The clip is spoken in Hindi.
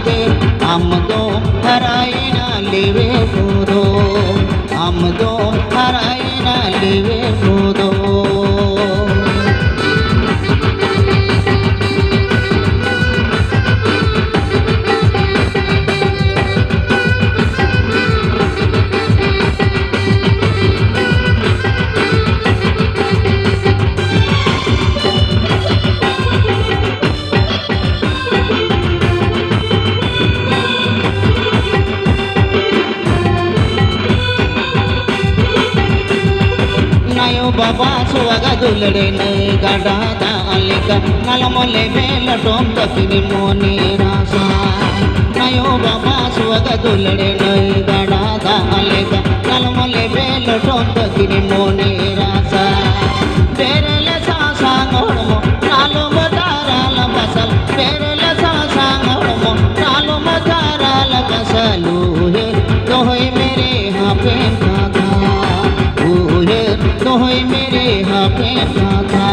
दे हम दो हराई ना लेवे गोदो हम दो हराई ना लेवे गोदो बाबा सुवागा दुलड़े नई गाड़ा दालिका नल मोले बेल टोम तकिनी मोनी रासा नयो बाबा सुवागा दुलड़े नई गाड़ा दालिका नल मोले बेल टोम तकिनी मोनी रासा तेरे सासा ngoड़मो नालो मदाराल बसल तेरे सासा ngoड़मो नालो मदाराल बसलू है तोहे मेरे हाथे का था तोहे मेरे हाथे का था।